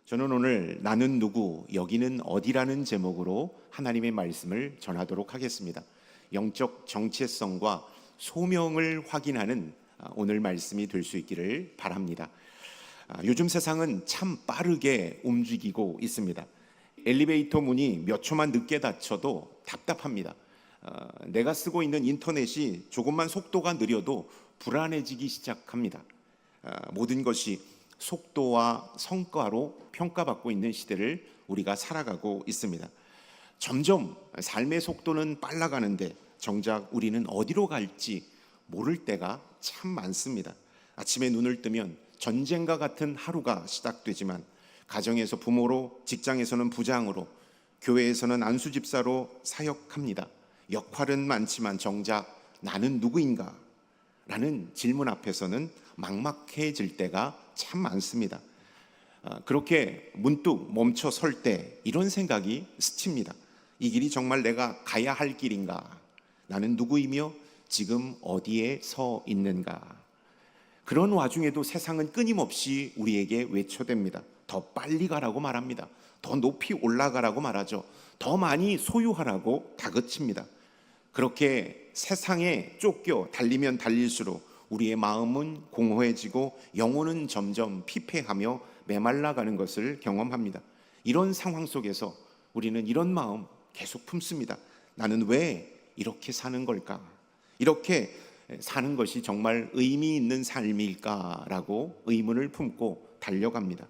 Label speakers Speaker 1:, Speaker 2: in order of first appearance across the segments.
Speaker 1: 저는 오늘 나는 누구, 여기는 어디라는 제목으로 하나님의 말씀을 전하도록 하겠습니다. 영적 정체성과 소명을 확인하는 오늘 말씀이 될 수 있기를 바랍니다. 요즘 세상은 참 빠르게 움직이고 있습니다. 엘리베이터 문이 몇 초만 늦게 닫혀도 답답합니다. 내가 쓰고 있는 인터넷이 조금만 속도가 느려도 불안해지기 시작합니다. 모든 것이 속도와 성과로 평가받고 있는 시대를 우리가 살아가고 있습니다. 점점 삶의 속도는 빨라가는데 정작 우리는 어디로 갈지 모를 때가 참 많습니다. 아침에 눈을 뜨면 전쟁과 같은 하루가 시작되지만 가정에서 부모로, 직장에서는 부장으로, 교회에서는 안수집사로 사역합니다. 역할은 많지만 정작 나는 누구인가? 라는 질문 앞에서는 막막해질 때가 참 많습니다. 그렇게 문득 멈춰 설 때 이런 생각이 스칩니다. 이 길이 정말 내가 가야 할 길인가? 나는 누구이며 지금 어디에 서 있는가? 그런 와중에도 세상은 끊임없이 우리에게 외쳐댑니다. 더 빨리 가라고 말합니다. 더 높이 올라가라고 말하죠. 더 많이 소유하라고 다그칩니다. 그렇게 세상에 쫓겨 달리면 달릴수록 우리의 마음은 공허해지고 영혼은 점점 피폐하며 메말라가는 것을 경험합니다. 이런 상황 속에서 우리는 이런 마음 계속 품습니다. 나는 왜 이렇게 사는 걸까? 이렇게 사는 것이 정말 의미 있는 삶일까라고 의문을 품고 달려갑니다.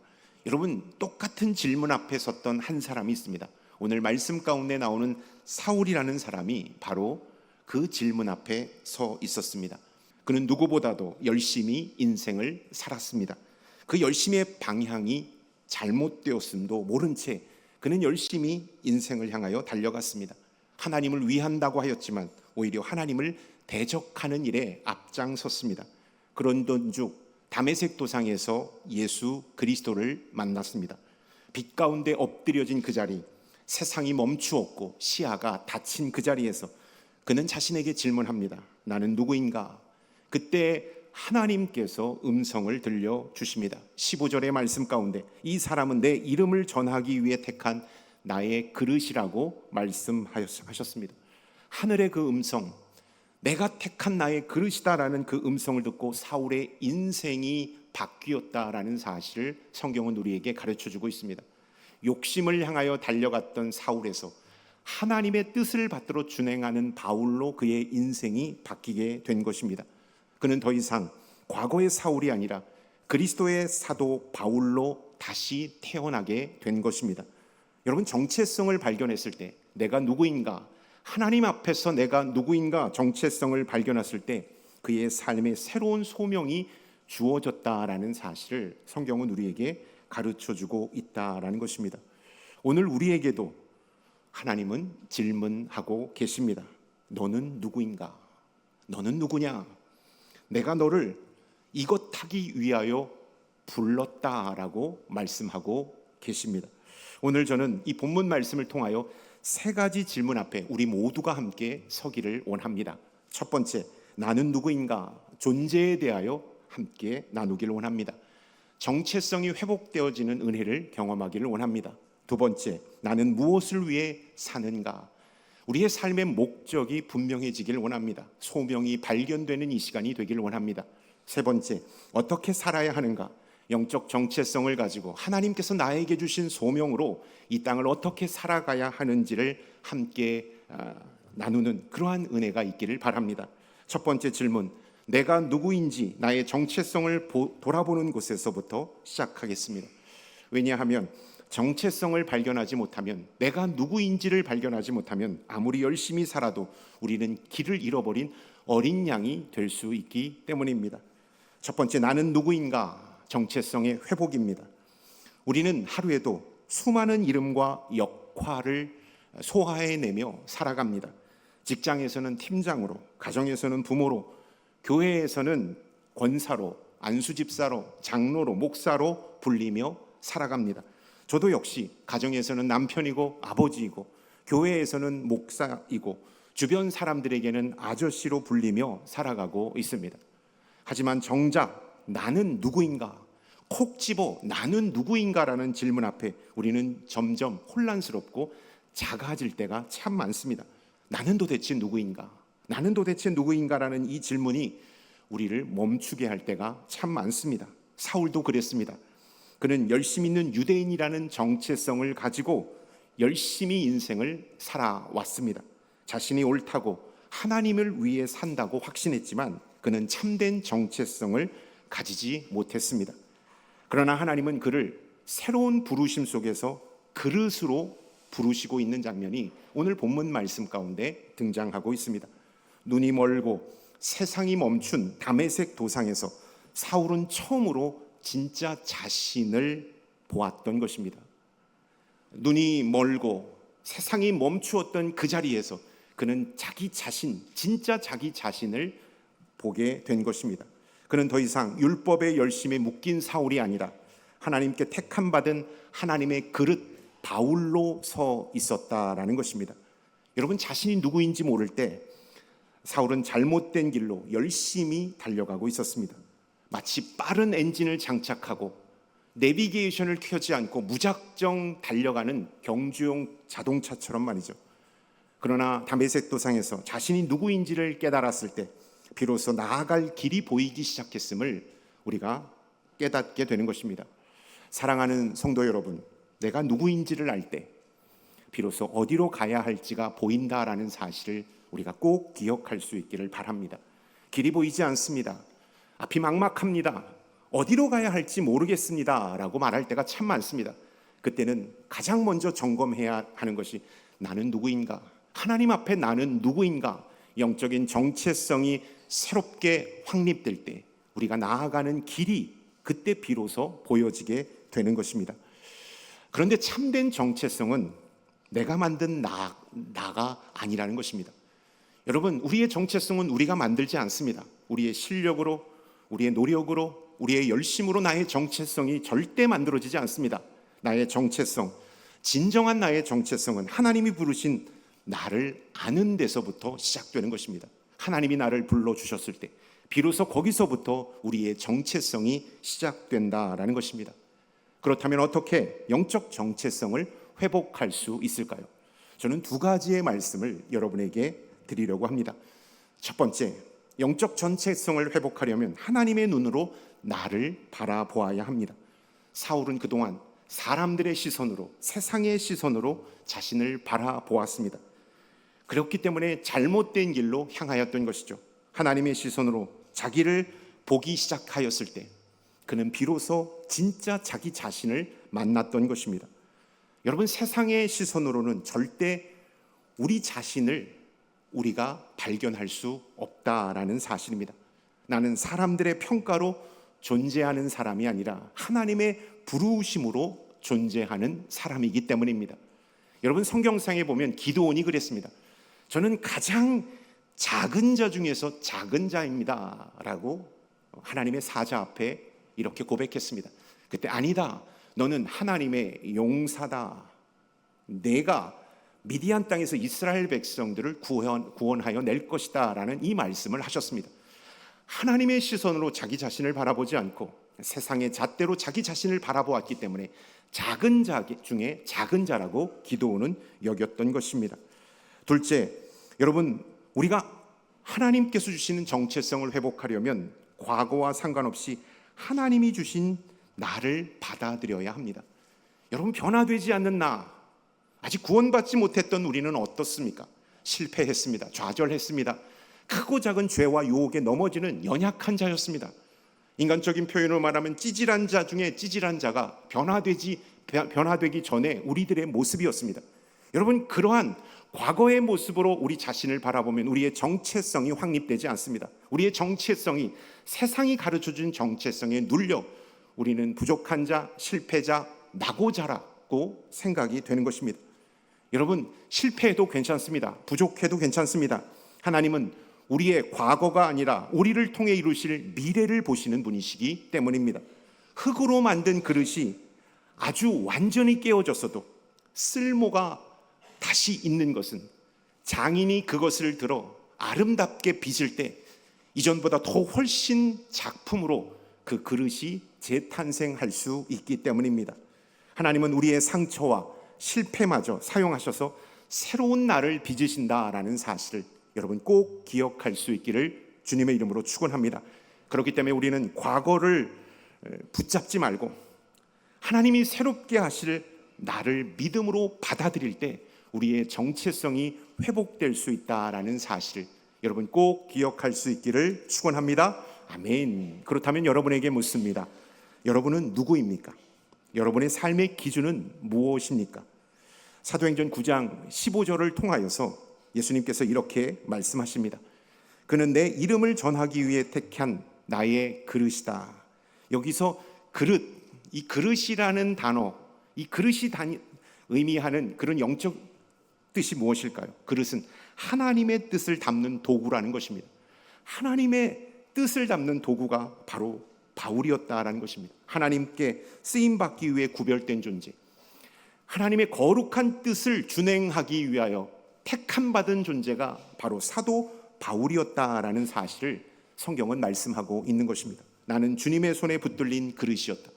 Speaker 1: 여러분, 똑같은 질문 앞에 섰던 한 사람이 있습니다. 오늘 말씀 가운데 나오는 사울이라는 사람이 바로 그 질문 앞에 서 있었습니다. 그는 누구보다도 열심히 인생을 살았습니다. 그 열심의 방향이 잘못되었음도 모른 채 그는 열심히 인생을 향하여 달려갔습니다. 하나님을 위한다고 하였지만 오히려 하나님을 대적하는 일에 앞장섰습니다. 그런 중 다메섹 도상에서 예수 그리스도를 만났습니다. 빛 가운데 엎드려진 그 자리, 세상이 멈추었고 시야가 닫힌 그 자리에서 그는 자신에게 질문합니다. 나는 누구인가? 그때 하나님께서 음성을 들려주십니다. 15절의 말씀 가운데 이 사람은 내 이름을 전하기 위해 택한 나의 그릇이라고 말씀하셨습니다. 하늘의 그 음성, 내가 택한 나의 그릇이다라는 그 음성을 듣고 사울의 인생이 바뀌었다라는 사실을 성경은 우리에게 가르쳐주고 있습니다. 욕심을 향하여 달려갔던 사울에서 하나님의 뜻을 받들어 준행하는 바울로 그의 인생이 바뀌게 된 것입니다. 그는 더 이상 과거의 사울이 아니라 그리스도의 사도 바울로 다시 태어나게 된 것입니다. 여러분, 정체성을 발견했을 때 내가 누구인가, 하나님 앞에서 내가 누구인가 정체성을 발견했을 때 그의 삶에 새로운 소명이 주어졌다라는 사실을 성경은 우리에게 가르쳐주고 있다라는 것입니다. 오늘 우리에게도 하나님은 질문하고 계십니다. 너는 누구인가? 너는 누구냐? 내가 너를 이것 하기 위하여 불렀다라고 말씀하고 계십니다. 오늘 저는 이 본문 말씀을 통하여 세 가지 질문 앞에 우리 모두가 함께 서기를 원합니다. 첫 번째, 나는 누구인가? 존재에 대하여 함께 나누기를 원합니다. 정체성이 회복되어지는 은혜를 경험하기를 원합니다. 두 번째, 나는 무엇을 위해 사는가? 우리의 삶의 목적이 분명해지기를 원합니다. 소명이 발견되는 이 시간이 되기를 원합니다. 세 번째, 어떻게 살아야 하는가? 영적 정체성을 가지고 하나님께서 나에게 주신 소명으로 이 땅을 어떻게 살아가야 하는지를 함께 나누는 그러한 은혜가 있기를 바랍니다. 첫 번째 질문, 내가 누구인지 나의 정체성을 돌아보는 곳에서부터 시작하겠습니다. 왜냐하면 정체성을 발견하지 못하면, 내가 누구인지를 발견하지 못하면 아무리 열심히 살아도 우리는 길을 잃어버린 어린 양이 될 수 있기 때문입니다. 첫 번째, 나는 누구인가? 정체성의 회복입니다. 우리는 하루에도 수많은 이름과 역할을 소화해내며 살아갑니다. 직장에서는 팀장으로, 가정에서는 부모로, 교회에서는 권사로, 안수집사로, 장로로, 목사로 불리며 살아갑니다. 저도 역시 가정에서는 남편이고 아버지이고, 교회에서는 목사이고, 주변 사람들에게는 아저씨로 불리며 살아가고 있습니다. 하지만 정작 나는 누구인가? 콕 집어 나는 누구인가라는 질문 앞에 우리는 점점 혼란스럽고 작아질 때가 참 많습니다. 나는 도대체 누구인가? 나는 도대체 누구인가라는 이 질문이 우리를 멈추게 할 때가 참 많습니다. 사울도 그랬습니다. 그는 열심 있는 유대인이라는 정체성을 가지고 열심히 인생을 살아왔습니다. 자신이 옳다고 하나님을 위해 산다고 확신했지만 그는 참된 정체성을 가지지 못했습니다. 그러나 하나님은 그를 새로운 부르심 속에서 그릇으로 부르시고 있는 장면이 오늘 본문 말씀 가운데 등장하고 있습니다. 눈이 멀고 세상이 멈춘 다메섹 도상에서 사울은 처음으로 진짜 자신을 보았던 것입니다. 눈이 멀고 세상이 멈추었던 그 자리에서 그는 자기 자신, 진짜 자기 자신을 보게 된 것입니다. 그는 더 이상 율법의 열심에 묶인 사울이 아니라 하나님께 택함 받은 하나님의 그릇 바울로 서 있었다라는 것입니다. 여러분, 자신이 누구인지 모를 때 사울은 잘못된 길로 열심히 달려가고 있었습니다. 마치 빠른 엔진을 장착하고 내비게이션을 켜지 않고 무작정 달려가는 경주용 자동차처럼 말이죠. 그러나 다메섹 도상에서 자신이 누구인지를 깨달았을 때 비로소 나아갈 길이 보이기 시작했음을 우리가 깨닫게 되는 것입니다. 사랑하는 성도 여러분, 내가 누구인지를 알 때 비로소 어디로 가야 할지가 보인다라는 사실을 우리가 꼭 기억할 수 있기를 바랍니다. 길이 보이지 않습니다. 앞이 막막합니다. 어디로 가야 할지 모르겠습니다 라고 말할 때가 참 많습니다. 그때는 가장 먼저 점검해야 하는 것이 나는 누구인가? 하나님 앞에 나는 누구인가? 영적인 정체성이 새롭게 확립될 때 우리가 나아가는 길이 그때 비로소 보여지게 되는 것입니다. 그런데 참된 정체성은 내가 만든 나가 아니라는 것입니다. 여러분, 우리의 정체성은 우리가 만들지 않습니다. 우리의 실력으로, 우리의 노력으로, 우리의 열심으로 나의 정체성이 절대 만들어지지 않습니다. 나의 정체성, 진정한 나의 정체성은 하나님이 부르신 나를 아는 데서부터 시작되는 것입니다. 하나님이 나를 불러주셨을 때 비로소 거기서부터 우리의 정체성이 시작된다라는 것입니다. 그렇다면 어떻게 영적 정체성을 회복할 수 있을까요? 저는 두 가지의 말씀을 여러분에게 드리려고 합니다. 첫 번째, 영적 정체성을 회복하려면 하나님의 눈으로 나를 바라보아야 합니다. 사울은 그동안 사람들의 시선으로, 세상의 시선으로 자신을 바라보았습니다. 그렇기 때문에 잘못된 길로 향하였던 것이죠. 하나님의 시선으로 자기를 보기 시작하였을 때 그는 비로소 진짜 자기 자신을 만났던 것입니다. 여러분, 세상의 시선으로는 절대 우리 자신을 우리가 발견할 수 없다라는 사실입니다. 나는 사람들의 평가로 존재하는 사람이 아니라 하나님의 부르심으로 존재하는 사람이기 때문입니다. 여러분, 성경상에 보면 기드온이 그랬습니다. 저는 가장 작은 자 중에서 작은 자입니다 라고 하나님의 사자 앞에 이렇게 고백했습니다. 그때 아니다, 너는 하나님의 용사다. 내가 미디안 땅에서 이스라엘 백성들을 구원하여 낼 것이다 라는 이 말씀을 하셨습니다. 하나님의 시선으로 자기 자신을 바라보지 않고 세상의 잣대로 자기 자신을 바라보았기 때문에 작은 자 중에 작은 자라고 기드온은 여겼던 것입니다. 둘째, 여러분, 우리가 하나님께서 주시는 정체성을 회복하려면 과거와 상관없이 하나님이 주신 나를 받아들여야 합니다. 여러분, 변화되지 않는 나, 아직 구원받지 못했던 우리는 어떻습니까? 실패했습니다. 좌절했습니다. 크고 작은 죄와 유혹에 넘어지는 연약한 자였습니다. 인간적인 표현으로 말하면 찌질한 자 중에 찌질한 자가 변화되기 전에 우리들의 모습이었습니다. 여러분, 그러한 과거의 모습으로 우리 자신을 바라보면 우리의 정체성이 확립되지 않습니다. 우리의 정체성이 세상이 가르쳐준 정체성에 눌려 우리는 부족한 자, 실패자, 낙오자라고 생각이 되는 것입니다. 여러분, 실패해도 괜찮습니다. 부족해도 괜찮습니다. 하나님은 우리의 과거가 아니라 우리를 통해 이루실 미래를 보시는 분이시기 때문입니다. 흙으로 만든 그릇이 아주 완전히 깨어졌어도 쓸모가 다시 있는 것은 장인이 그것을 들어 아름답게 빚을 때 이전보다 더 훨씬 작품으로 그 그릇이 재탄생할 수 있기 때문입니다. 하나님은 우리의 상처와 실패마저 사용하셔서 새로운 나를 빚으신다라는 사실을 여러분 꼭 기억할 수 있기를 주님의 이름으로 축원합니다. 그렇기 때문에 우리는 과거를 붙잡지 말고 하나님이 새롭게 하실 나를 믿음으로 받아들일 때 우리의 정체성이 회복될 수 있다라는 사실을 여러분 꼭 기억할 수 있기를 축원합니다. 아멘. 그렇다면 여러분에게 묻습니다. 여러분은 누구입니까? 여러분의 삶의 기준은 무엇입니까? 사도행전 9장 15절을 통하여서 예수님께서 이렇게 말씀하십니다. 그는 내 이름을 전하기 위해 택한 나의 그릇이다. 여기서 그릇, 이 그릇이라는 단어, 이 그릇이 의미하는 그런 영적 뜻이 무엇일까요? 그릇은 하나님의 뜻을 담는 도구라는 것입니다. 하나님의 뜻을 담는 도구가 바로 바울이었다라는 것입니다. 하나님께 쓰임받기 위해 구별된 존재, 하나님의 거룩한 뜻을 준행하기 위하여 택함받은 존재가 바로 사도 바울이었다라는 사실을 성경은 말씀하고 있는 것입니다. 나는 주님의 손에 붙들린 그릇이었다.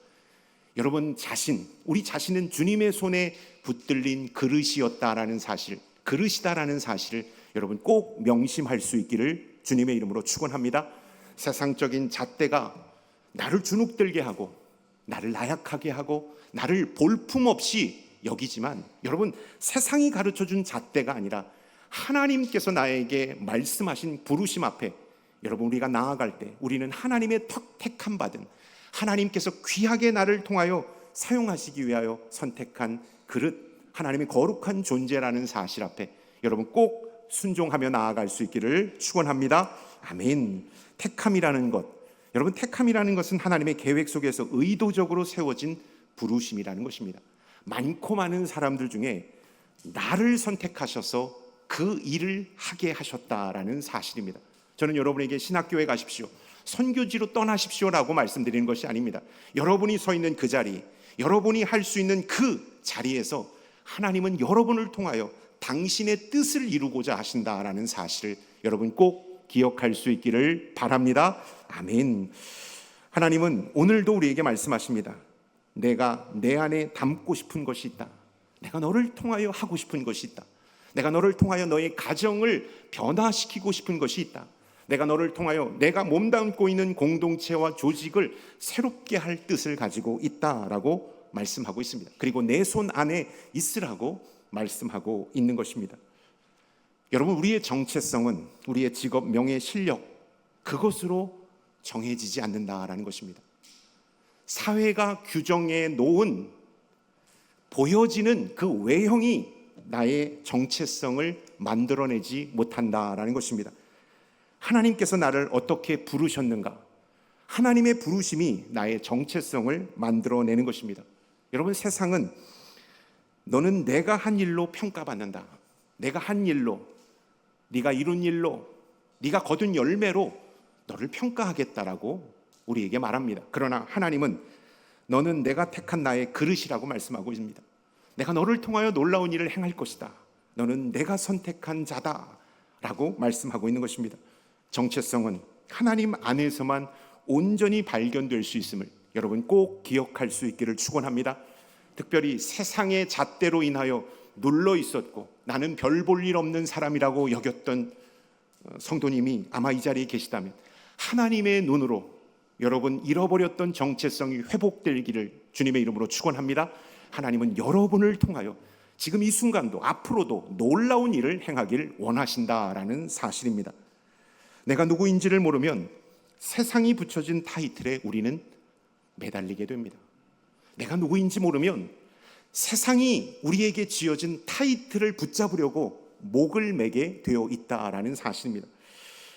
Speaker 1: 여러분 자신, 우리 자신은 주님의 손에 붙들린 그릇이었다라는 사실, 그릇이다라는 사실을 여러분 꼭 명심할 수 있기를 주님의 이름으로 축원합니다. 세상적인 잣대가 나를 주눅들게 하고 나를 나약하게 하고 나를 볼품없이 여기지만 여러분 세상이 가르쳐준 잣대가 아니라 하나님께서 나에게 말씀하신 부르심 앞에 여러분 우리가 나아갈 때 우리는 하나님의 택함 받은 하나님께서 귀하게 나를 통하여 사용하시기 위하여 선택한 그릇, 하나님의 거룩한 존재라는 사실 앞에 여러분 꼭 순종하며 나아갈 수 있기를 축원합니다. 아멘. 택함이라는 것, 여러분 택함이라는 것은 하나님의 계획 속에서 의도적으로 세워진 부르심이라는 것입니다. 많고 많은 사람들 중에 나를 선택하셔서 그 일을 하게 하셨다라는 사실입니다. 저는 여러분에게 신학교에 가십시오, 선교지로 떠나십시오라고 말씀드리는 것이 아닙니다. 여러분이 서 있는 그 자리, 여러분이 할 수 있는 그 자리에서 하나님은 여러분을 통하여 당신의 뜻을 이루고자 하신다라는 사실을 여러분 꼭 기억할 수 있기를 바랍니다. 아멘. 하나님은 오늘도 우리에게 말씀하십니다. 내가 내 안에 담고 싶은 것이 있다. 내가 너를 통하여 하고 싶은 것이 있다. 내가 너를 통하여 너의 가정을 변화시키고 싶은 것이 있다. 내가 너를 통하여 내가 몸담고 있는 공동체와 조직을 새롭게 할 뜻을 가지고 있다라고 말씀하고 있습니다. 그리고 내 손 안에 있으라고 말씀하고 있는 것입니다. 여러분 우리의 정체성은 우리의 직업, 명예, 실력 그것으로 정해지지 않는다라는 것입니다. 사회가 규정해 놓은 보여지는 그 외형이 나의 정체성을 만들어내지 못한다라는 것입니다. 하나님께서 나를 어떻게 부르셨는가? 하나님의 부르심이 나의 정체성을 만들어내는 것입니다. 여러분 세상은 너는 내가 한 일로 평가받는다. 내가 한 일로, 네가 이룬 일로, 네가 거둔 열매로 너를 평가하겠다라고 우리에게 말합니다. 그러나 하나님은 너는 내가 택한 나의 그릇이라고 말씀하고 있습니다. 내가 너를 통하여 놀라운 일을 행할 것이다. 너는 내가 선택한 자다라고 말씀하고 있는 것입니다. 정체성은 하나님 안에서만 온전히 발견될 수 있음을 여러분 꼭 기억할 수 있기를 축원합니다. 특별히 세상의 잣대로 인하여 눌러 있었고 나는 별 볼 일 없는 사람이라고 여겼던 성도님이 아마 이 자리에 계시다면 하나님의 눈으로 여러분 잃어버렸던 정체성이 회복되기를 주님의 이름으로 축원합니다. 하나님은 여러분을 통하여 지금 이 순간도 앞으로도 놀라운 일을 행하길 원하신다라는 사실입니다. 내가 누구인지를 모르면 세상이 붙여진 타이틀에 우리는 매달리게 됩니다. 내가 누구인지 모르면 세상이 우리에게 지어진 타이틀을 붙잡으려고 목을 매게 되어 있다라는 사실입니다.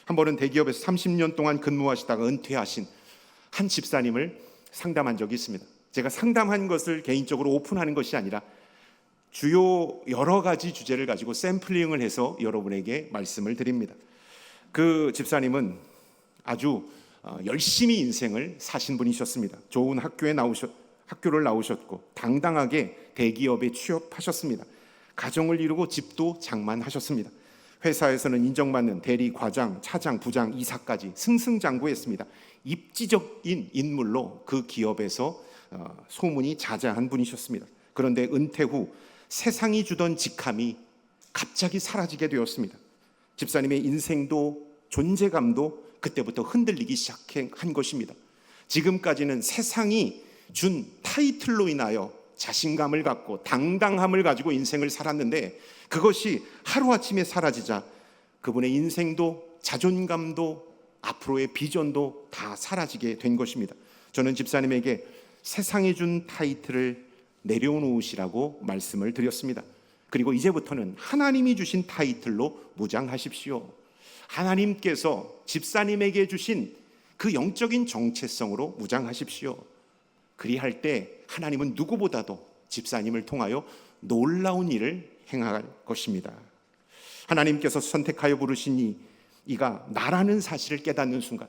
Speaker 1: 한 번은 대기업에서 30년 동안 근무하시다가 은퇴하신 한 집사님을 상담한 적이 있습니다. 제가 상담한 것을 개인적으로 오픈하는 것이 아니라 주요 여러 가지 주제를 가지고 샘플링을 해서 여러분에게 말씀을 드립니다. 그 집사님은 아주 열심히 인생을 사신 분이셨습니다. 좋은 학교를 나오셨고 당당하게 대기업에 취업하셨습니다. 가정을 이루고 집도 장만하셨습니다.
Speaker 2: 회사에서는 인정받는 대리, 과장, 차장, 부장, 이사까지 승승장구했습니다. 입지적인 인물로 그 기업에서 소문이 자자한 분이셨습니다. 그런데 은퇴 후 세상이 주던 직함이 갑자기 사라지게 되었습니다. 집사님의 인생도 존재감도 그때부터 흔들리기 시작한 것입니다. 지금까지는 세상이 준 타이틀로 인하여 자신감을 갖고 당당함을 가지고 인생을 살았는데, 그것이 하루아침에 사라지자 그분의 인생도 자존감도 앞으로의 비전도 다 사라지게 된 것입니다. 저는 집사님에게 세상이 준 타이틀을 내려놓으시라고 말씀을 드렸습니다. 그리고 이제부터는 하나님이 주신 타이틀로 무장하십시오. 하나님께서 집사님에게 주신 그 영적인 정체성으로 무장하십시오. 그리할 때 하나님은 누구보다도 집사님을 통하여 놀라운 일을 행할 것입니다. 하나님께서 선택하여 부르신 이가 나라는 사실을 깨닫는 순간,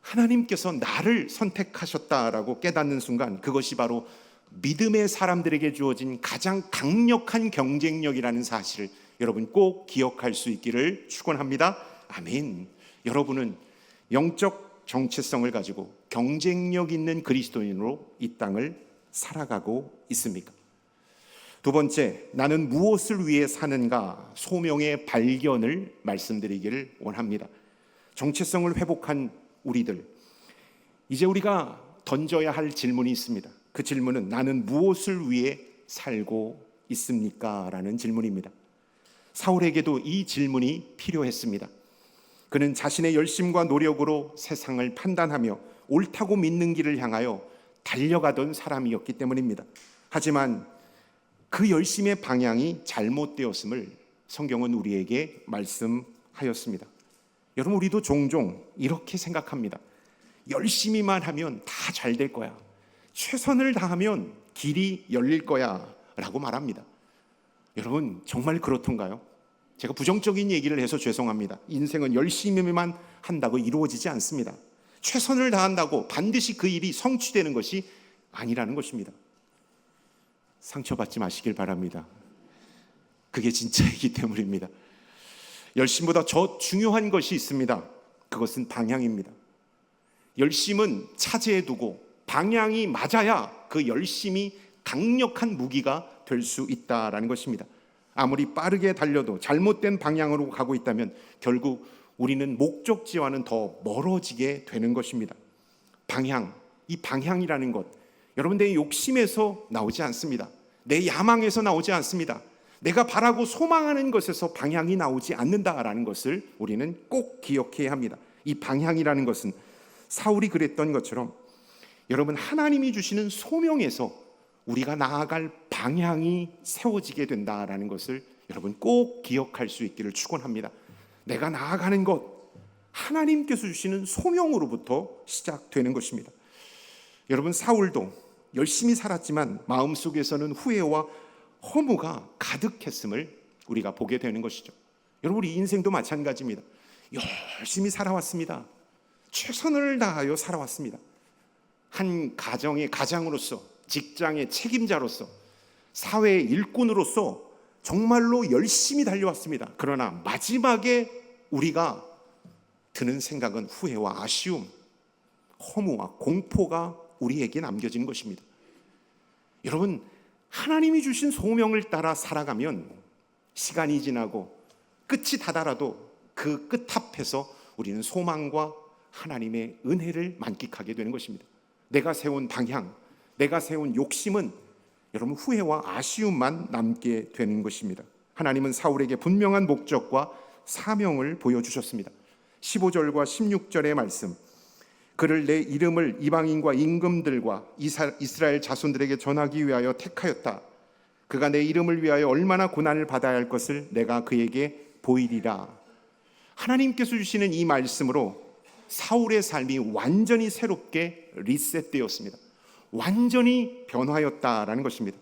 Speaker 2: 하나님께서 나를 선택하셨다라고 깨닫는 순간, 그것이 바로 믿음의 사람들에게 주어진 가장 강력한 경쟁력이라는 사실을 여러분 꼭 기억할 수 있기를 축원합니다. 아멘. 여러분은 영적 정체성을 가지고 경쟁력 있는 그리스도인으로 이 땅을 살아가고 있습니까? 두 번째, 나는 무엇을 위해 사는가? 소명의 발견을 말씀드리기를 원합니다. 정체성을 회복한 우리들, 이제 우리가 던져야 할 질문이 있습니다. 그 질문은 나는 무엇을 위해 살고 있습니까? 라는 질문입니다. 사울에게도 이 질문이 필요했습니다. 그는 자신의 열심과 노력으로 세상을 판단하며 옳다고 믿는 길을 향하여 달려가던 사람이었기 때문입니다. 하지만 그 열심의 방향이 잘못되었음을 성경은 우리에게 말씀하였습니다. 여러분, 우리도 종종 이렇게 생각합니다. 열심히만 하면 다 잘 될 거야. 최선을 다하면 길이 열릴 거야 라고 말합니다. 여러분, 정말 그렇던가요? 제가 부정적인 얘기를 해서 죄송합니다. 인생은 열심히만 한다고 이루어지지 않습니다. 최선을 다한다고 반드시 그 일이 성취되는 것이 아니라는 것입니다. 상처받지 마시길 바랍니다. 그게 진짜이기 때문입니다. 열심보다 더 중요한 것이 있습니다. 그것은 방향입니다. 열심은 차지해 두고 방향이 맞아야 그 열심이 강력한 무기가 될 수 있다라는 것입니다. 아무리 빠르게 달려도 잘못된 방향으로 가고 있다면 결국 우리는 목적지와는 더 멀어지게 되는 것입니다. 방향, 이 방향이라는 것, 여러분, 내 욕심에서 나오지 않습니다. 내 야망에서 나오지 않습니다. 내가 바라고 소망하는 것에서 방향이 나오지 않는다라는 것을 우리는 꼭 기억해야 합니다. 이 방향이라는 것은 사울이 그랬던 것처럼 여러분, 하나님이 주시는 소명에서 우리가 나아갈 방향이 세워지게 된다라는 것을 여러분 꼭 기억할 수 있기를 축원합니다. 내가 나아가는 것, 하나님께서 주시는 소명으로부터 시작되는 것입니다. 여러분, 사울도 열심히 살았지만 마음속에서는 후회와 허무가 가득했음을 우리가 보게 되는 것이죠. 여러분, 우리 인생도 마찬가지입니다. 열심히 살아왔습니다. 최선을 다하여 살아왔습니다. 한 가정의 가장으로서, 직장의 책임자로서, 사회의 일꾼으로서 정말로 열심히 달려왔습니다. 그러나 마지막에 우리가 드는 생각은 후회와 아쉬움, 허무와 공포가 우리에게 남겨진 것입니다. 여러분, 하나님이 주신 소명을 따라 살아가면 시간이 지나고 끝이 다다라도 그 끝 앞에서 우리는 소망과 하나님의 은혜를 만끽하게 되는 것입니다. 내가 세운 방향, 내가 세운 욕심은 여러분 후회와 아쉬움만 남게 되는 것입니다. 하나님은 사울에게 분명한 목적과 사명을 보여주셨습니다. 15절과 16절의 말씀, 그를 내 이름을 이방인과 임금들과 이스라엘 자손들에게 전하기 위하여 택하였다. 그가 내 이름을 위하여 얼마나 고난을 받아야 할 것을 내가 그에게 보이리라. 하나님께서 주시는 이 말씀으로 사울의 삶이 완전히 새롭게 리셋되었습니다. 완전히 변화였다라는 것입니다.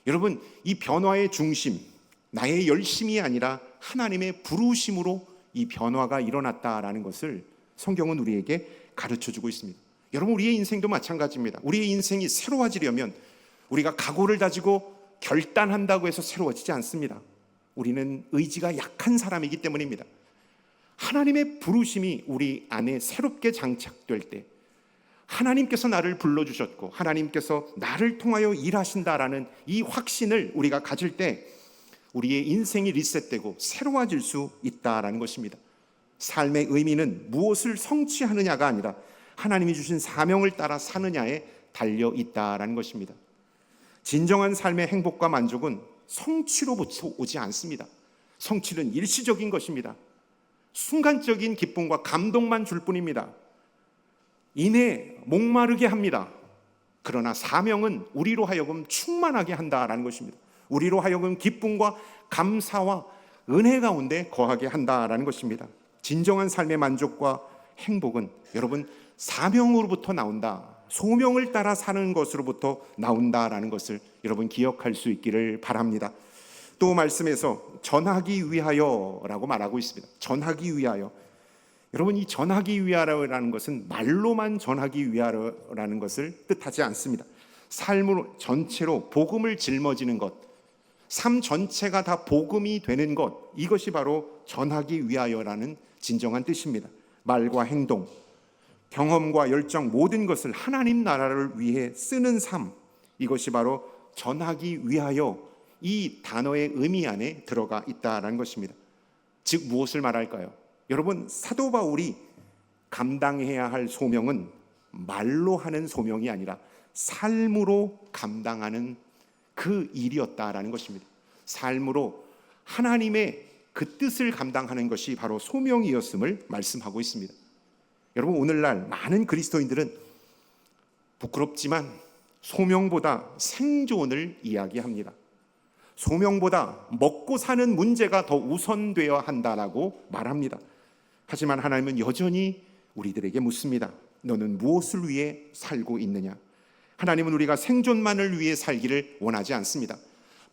Speaker 2: 여러분, 이 변화의 중심, 나의 열심이 아니라 하나님의 부르심으로 이 변화가 일어났다라는 것을 성경은 우리에게 가르쳐주고 있습니다. 여러분, 우리의 인생도 마찬가지입니다. 우리의 인생이 새로워지려면 우리가 각오를 다지고 결단한다고 해서 새로워지지 않습니다. 우리는 의지가 약한 사람이기 때문입니다. 하나님의 부르심이 우리 안에 새롭게 장착될 때, 하나님께서 나를 불러주셨고 하나님께서 나를 통하여 일하신다라는 이 확신을 우리가 가질 때 우리의 인생이 리셋되고 새로워질 수 있다라는 것입니다. 삶의 의미는 무엇을 성취하느냐가 아니라 하나님이 주신 사명을 따라 사느냐에 달려 있다라는 것입니다. 진정한 삶의 행복과 만족은 성취로부터 오지 않습니다. 성취는 일시적인 것입니다. 순간적인 기쁨과 감동만 줄 뿐입니다. 이내 목마르게 합니다. 그러나 사명은 우리로 하여금 충만하게 한다라는 것입니다. 우리로 하여금 기쁨과 감사와 은혜 가운데 거하게 한다라는 것입니다. 진정한 삶의 만족과 행복은 여러분 사명으로부터 나온다. 소명을 따라 사는 것으로부터 나온다라는 것을 여러분 기억할 수 있기를 바랍니다. 또 말씀에서 전하기 위하여라고 말하고 있습니다. 전하기 위하여. 여러분 이 전하기 위하여라는 것은 말로만 전하기 위하여라는 것을 뜻하지 않습니다. 삶 전체로 복음을 짊어지는 것, 삶 전체가 다 복음이 되는 것, 이것이 바로 전하기 위하여라는 진정한 뜻입니다. 말과 행동, 경험과 열정 모든 것을 하나님 나라를 위해 쓰는 삶, 이것이 바로 전하기 위하여 이 단어의 의미 안에 들어가 있다라는 것입니다. 즉 무엇을 말할까요? 여러분 사도 바울이 감당해야 할 소명은 말로 하는 소명이 아니라 삶으로 감당하는 그 일이었다라는 것입니다. 삶으로 하나님의 그 뜻을 감당하는 것이 바로 소명이었음을 말씀하고 있습니다. 여러분 오늘날 많은 그리스도인들은 부끄럽지만 소명보다 생존을 이야기합니다. 소명보다 먹고 사는 문제가 더 우선되어야 한다라고 말합니다. 하지만 하나님은 여전히 우리들에게 묻습니다. 너는 무엇을 위해 살고 있느냐? 하나님은 우리가 생존만을 위해 살기를 원하지 않습니다.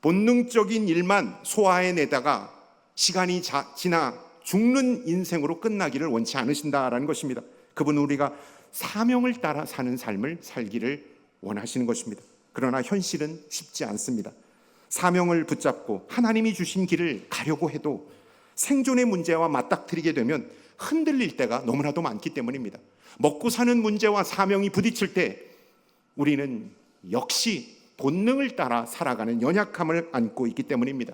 Speaker 2: 본능적인 일만 소화해내다가 시간이 지나 죽는 인생으로 끝나기를 원치 않으신다라는 것입니다. 그분은 우리가 사명을 따라 사는 삶을 살기를 원하시는 것입니다. 그러나 현실은 쉽지 않습니다. 사명을 붙잡고 하나님이 주신 길을 가려고 해도 생존의 문제와 맞닥뜨리게 되면 흔들릴 때가 너무나도 많기 때문입니다. 먹고 사는 문제와 사명이 부딪힐 때 우리는 역시 본능을 따라 살아가는 연약함을 안고 있기 때문입니다.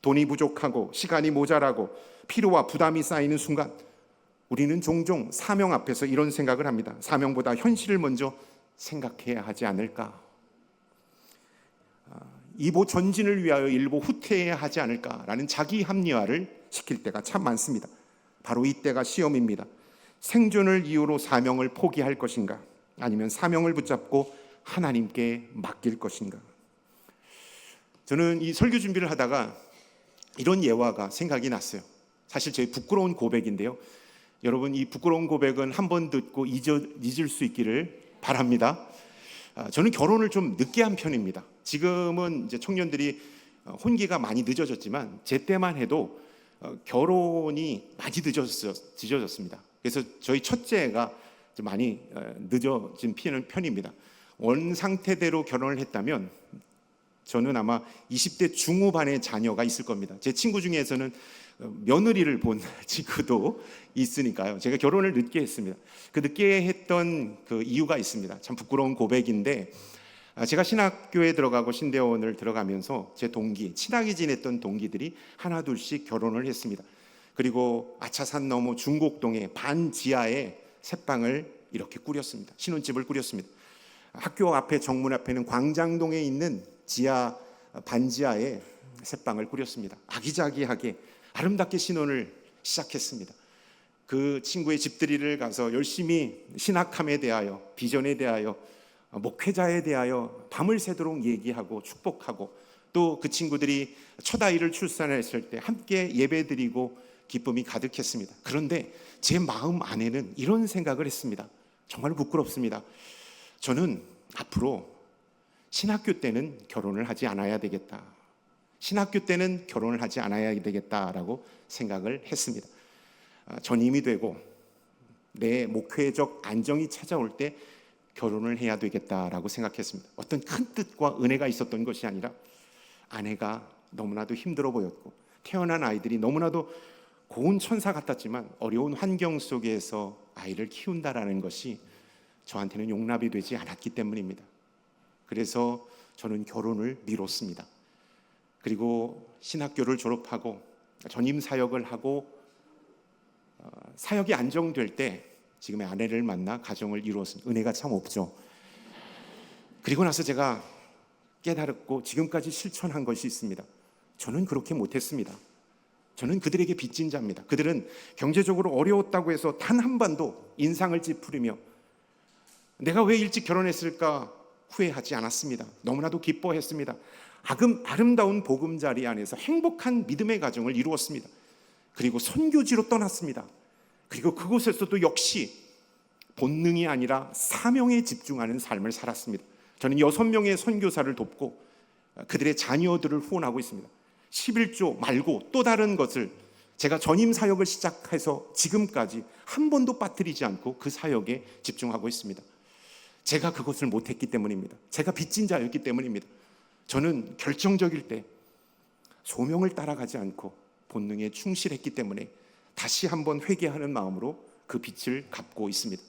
Speaker 2: 돈이 부족하고 시간이 모자라고 피로와 부담이 쌓이는 순간 우리는 종종 사명 앞에서 이런 생각을 합니다. 사명보다 현실을 먼저 생각해야 하지 않을까? 이보 전진을 위하여 일보 후퇴해야 하지 않을까라는 자기 합리화를 시킬 때가 참 많습니다. 바로 이때가 시험입니다. 생존을 이유로 사명을 포기할 것인가? 아니면 사명을 붙잡고 하나님께 맡길 것인가? 저는 이 설교 준비를 하다가 이런 예화가 생각이 났어요. 사실 제 부끄러운 고백인데요. 여러분 이 부끄러운 고백은 한 번 듣고 잊을 수 있기를 바랍니다. 저는 결혼을 좀 늦게 한 편입니다. 지금은 이제 청년들이 혼기가 많이 늦어졌지만 제 때만 해도 결혼이 많이 늦어졌습니다. 그래서 저희 첫째가 좀 많이 늦어진 편입니다. 원 상태대로 결혼을 했다면 저는 아마 20대 중후반의 자녀가 있을 겁니다. 제 친구 중에서는 며느리를 본 친구도 있으니까요. 제가 결혼을 늦게 했습니다. 그 늦게 했던 그 이유가 있습니다. 참 부끄러운 고백인데 제가 신학교에 들어가고 신대원을 들어가면서 제 동기, 친하게 지냈던 동기들이 하나 둘씩 결혼을 했습니다. 그리고 아차산 너머 중곡동의 반지하에 새방을 이렇게 꾸렸습니다. 신혼집을 꾸렸습니다. 학교 앞에 정문 앞에는 광장동에 있는 지하 반지하에 새방을 꾸렸습니다. 아기자기하게 아름답게 신혼을 시작했습니다. 그 친구의 집들이를 가서 열심히 신학함에 대하여, 비전에 대하여, 목회자에 대하여 밤을 새도록 얘기하고 축복하고 또 그 친구들이 첫 아이를 출산했을 때 함께 예배드리고 기쁨이 가득했습니다. 그런데 제 마음 안에는 이런 생각을 했습니다. 정말 부끄럽습니다. 저는 앞으로 신학교 때는 결혼을 하지 않아야 되겠다. 신학교 때는 결혼을 하지 않아야 되겠다라고 생각을 했습니다. 전임이 되고 내 목회적 안정이 찾아올 때 결혼을 해야 되겠다라고 생각했습니다. 어떤 큰 뜻과 은혜가 있었던 것이 아니라 아내가 너무나도 힘들어 보였고 태어난 아이들이 너무나도 고운 천사 같았지만 어려운 환경 속에서 아이를 키운다라는 것이 저한테는 용납이 되지 않았기 때문입니다. 그래서 저는 결혼을 미뤘습니다. 그리고 신학교를 졸업하고 전임 사역을 하고 사역이 안정될 때 지금의 아내를 만나 가정을 이루었습니다. 은혜가 참 없죠. 그리고 나서 제가 깨달았고 지금까지 실천한 것이 있습니다. 저는 그렇게 못했습니다. 저는 그들에게 빚진 자입니다. 그들은 경제적으로 어려웠다고 해서 단 한 번도 인상을 찌푸리며 내가 왜 일찍 결혼했을까 후회하지 않았습니다. 너무나도 기뻐했습니다. 아름다운 보금자리 안에서 행복한 믿음의 가정을 이루었습니다. 그리고 선교지로 떠났습니다. 그리고 그곳에서도 역시 본능이 아니라 사명에 집중하는 삶을 살았습니다. 저는 6명의 선교사를 돕고 그들의 자녀들을 후원하고 있습니다. 11조 말고 또 다른 것을 제가 전임 사역을 시작해서 지금까지 한 번도 빠뜨리지 않고 그 사역에 집중하고 있습니다. 제가 그것을 못했기 때문입니다. 제가 빚진 자였기 때문입니다. 저는 결정적일 때 소명을 따라가지 않고 본능에 충실했기 때문에 다시 한번 회개하는 마음으로 그 빚을 갚고 있습니다.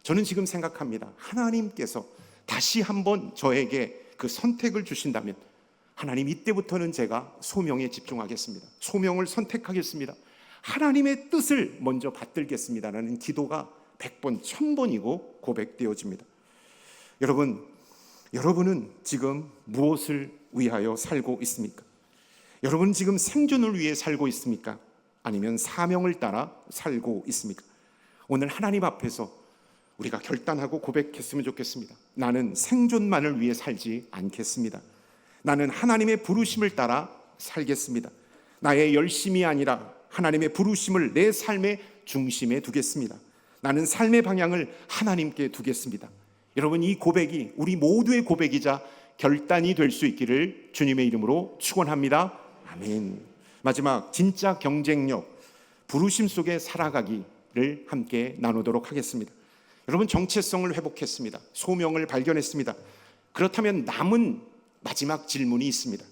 Speaker 2: 저는 지금 생각합니다. 하나님께서 다시 한번 저에게 그 선택을 주신다면 하나님, 이때부터는 제가 소명에 집중하겠습니다. 소명을 선택하겠습니다. 하나님의 뜻을 먼저 받들겠습니다라는 기도가 100번, 1000번이고 고백되어집니다. 여러분은 지금 무엇을 위하여 살고 있습니까? 여러분 지금 생존을 위해 살고 있습니까? 아니면 사명을 따라 살고 있습니까? 오늘 하나님 앞에서 우리가 결단하고 고백했으면 좋겠습니다. 나는 생존만을 위해 살지 않겠습니다. 나는 하나님의 부르심을 따라 살겠습니다. 나의 열심이 아니라 하나님의 부르심을 내 삶의 중심에 두겠습니다. 나는 삶의 방향을 하나님께 두겠습니다. 여러분, 이 고백이 우리 모두의 고백이자 결단이 될 수 있기를 주님의 이름으로 축원합니다. 아멘. 마지막, 진짜 경쟁력, 부르심 속에 살아가기를 함께 나누도록 하겠습니다. 여러분, 정체성을 회복했습니다. 소명을 발견했습니다. 그렇다면 남은 마지막 질문이 있습니다.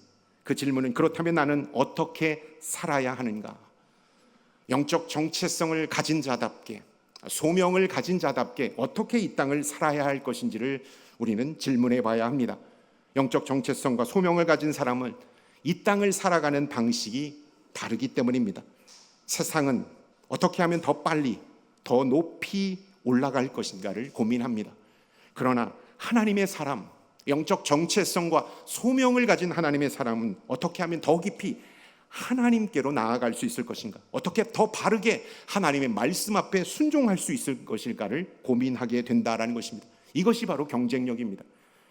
Speaker 2: 그 질문은, 그렇다면 나는 어떻게 살아야 하는가? 영적 정체성을 가진 자답게, 소명을 가진 자답게 어떻게 이 땅을 살아야 할 것인지를 우리는 질문해 봐야 합니다. 영적 정체성과 소명을 가진 사람은 이 땅을 살아가는 방식이 다르기 때문입니다. 세상은 어떻게 하면 더 빨리, 더 높이 올라갈 것인가를 고민합니다. 그러나 하나님의 사람, 영적 정체성과 소명을 가진 하나님의 사람은 어떻게 하면 더 깊이 하나님께로 나아갈 수 있을 것인가, 어떻게 더 바르게 하나님의 말씀 앞에 순종할 수 있을 것일까를 고민하게 된다라는 것입니다. 이것이 바로 경쟁력입니다.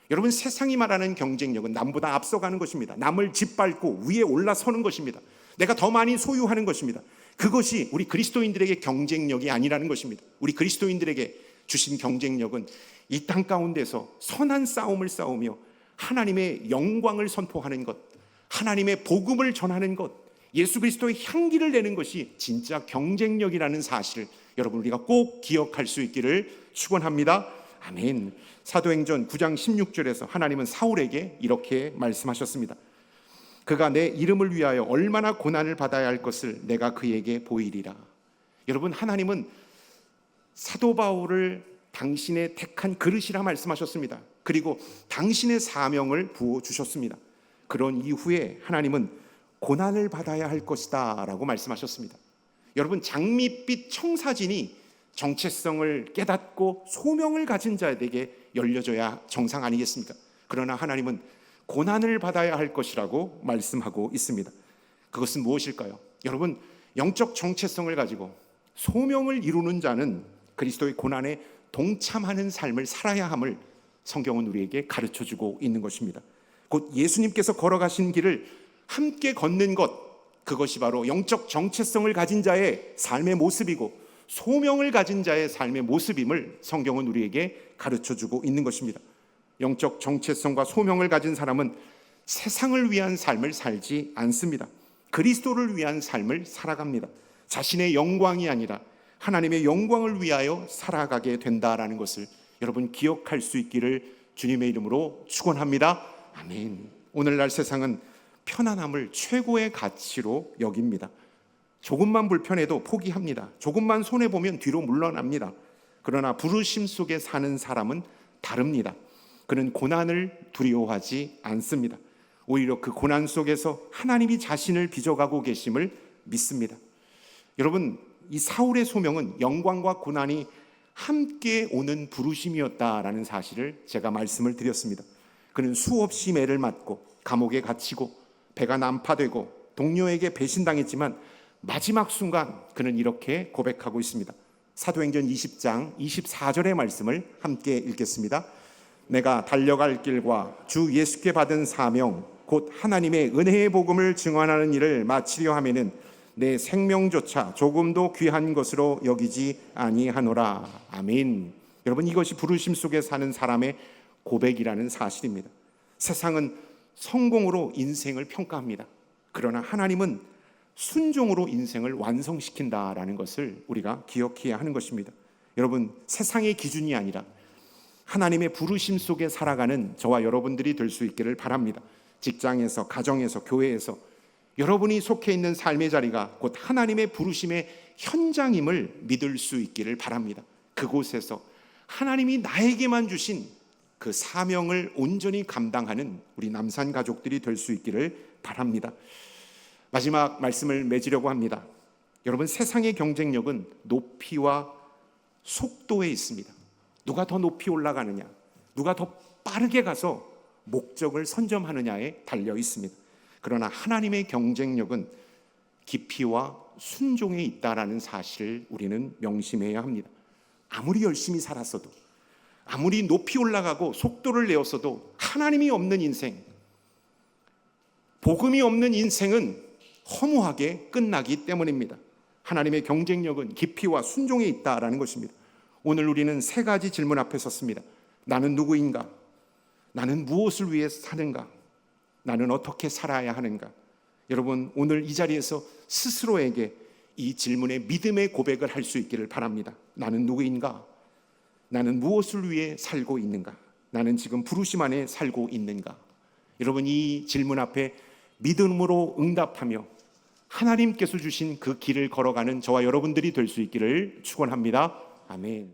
Speaker 2: 여러분, 세상이 말하는 경쟁력은 남보다 앞서가는 것입니다. 남을 짓밟고 위에 올라서는 것입니다. 내가 더 많이 소유하는 것입니다. 그것이 우리 그리스도인들에게 경쟁력이 아니라는 것입니다. 우리 그리스도인들에게 주신 경쟁력은 이 땅 가운데서 선한 싸움을 싸우며 하나님의 영광을 선포하는 것, 하나님의 복음을 전하는 것, 예수 그리스도의 향기를 내는 것이 진짜 경쟁력이라는 사실을 여러분, 우리가 꼭 기억할 수 있기를 축원합니다. 아멘. 사도행전 9장 16절에서 하나님은 사울에게 이렇게 말씀하셨습니다. 그가 내 이름을 위하여 얼마나 고난을 받아야 할 것을 내가 그에게 보이리라. 여러분, 하나님은 사도 바울을 당신의 택한 그릇이라 말씀하셨습니다. 그리고 당신의 사명을 부어주셨습니다. 그런 이후에 하나님은 고난을 받아야 할 것이다 라고 말씀하셨습니다. 여러분, 장밋빛 청사진이 정체성을 깨닫고 소명을 가진 자에게 열려져야 정상 아니겠습니까? 그러나 하나님은 고난을 받아야 할 것이라고 말씀하고 있습니다. 그것은 무엇일까요? 여러분, 영적 정체성을 가지고 소명을 이루는 자는 그리스도의 고난에 동참하는 삶을 살아야 함을 성경은 우리에게 가르쳐주고 있는 것입니다. 곧 예수님께서 걸어가신 길을 함께 걷는 것, 그것이 바로 영적 정체성을 가진 자의 삶의 모습이고 소명을 가진 자의 삶의 모습임을 성경은 우리에게 가르쳐주고 있는 것입니다. 영적 정체성과 소명을 가진 사람은 세상을 위한 삶을 살지 않습니다. 그리스도를 위한 삶을 살아갑니다. 자신의 영광이 아니라 하나님의 영광을 위하여 살아가게 된다라는 것을 여러분 기억할 수 있기를 주님의 이름으로 축원합니다. 아멘. 오늘날 세상은 편안함을 최고의 가치로 여깁니다. 조금만 불편해도 포기합니다. 조금만 손해보면 뒤로 물러납니다. 그러나 부르심 속에 사는 사람은 다릅니다. 그는 고난을 두려워하지 않습니다. 오히려 그 고난 속에서 하나님이 자신을 빚어가고 계심을 믿습니다. 여러분, 이 사울의 소명은 영광과 고난이 함께 오는 부르심이었다라는 사실을 제가 말씀을 드렸습니다. 그는 수없이 매를 맞고 감옥에 갇히고 배가 난파되고 동료에게 배신당했지만 마지막 순간 그는 이렇게 고백하고 있습니다. 사도행전 20장 24절의 말씀을 함께 읽겠습니다. 내가 달려갈 길과 주 예수께 받은 사명 곧 하나님의 은혜의 복음을 증언하는 일을 마치려 하면은 내 생명조차 조금도 귀한 것으로 여기지 아니하노라. 아멘. 여러분, 이것이 부르심 속에 사는 사람의 고백이라는 사실입니다. 세상은 성공으로 인생을 평가합니다. 그러나 하나님은 순종으로 인생을 완성시킨다라는 것을 우리가 기억해야 하는 것입니다. 여러분, 세상의 기준이 아니라 하나님의 부르심 속에 살아가는 저와 여러분들이 될 수 있기를 바랍니다. 직장에서, 가정에서, 교회에서 여러분이 속해 있는 삶의 자리가 곧 하나님의 부르심의 현장임을 믿을 수 있기를 바랍니다. 그곳에서 하나님이 나에게만 주신 그 사명을 온전히 감당하는 우리 남산 가족들이 될 수 있기를 바랍니다. 마지막 말씀을 맺으려고 합니다. 여러분, 세상의 경쟁력은 높이와 속도에 있습니다. 누가 더 높이 올라가느냐, 누가 더 빠르게 가서 목적을 선점하느냐에 달려 있습니다. 그러나 하나님의 경쟁력은 깊이와 순종에 있다라는 사실을 우리는 명심해야 합니다. 아무리 열심히 살았어도, 아무리 높이 올라가고 속도를 내었어도 하나님이 없는 인생, 복음이 없는 인생은 허무하게 끝나기 때문입니다. 하나님의 경쟁력은 깊이와 순종에 있다라는 것입니다. 오늘 우리는 세 가지 질문 앞에 섰습니다. 나는 누구인가? 나는 무엇을 위해 사는가? 나는 어떻게 살아야 하는가? 여러분, 오늘 이 자리에서 스스로에게 이 질문에 믿음의 고백을 할 수 있기를 바랍니다. 나는 누구인가? 나는 무엇을 위해 살고 있는가? 나는 지금 부르심 안에 살고 있는가? 여러분, 이 질문 앞에 믿음으로 응답하며 하나님께서 주신 그 길을 걸어가는 저와 여러분들이 될 수 있기를 축원합니다. 아멘.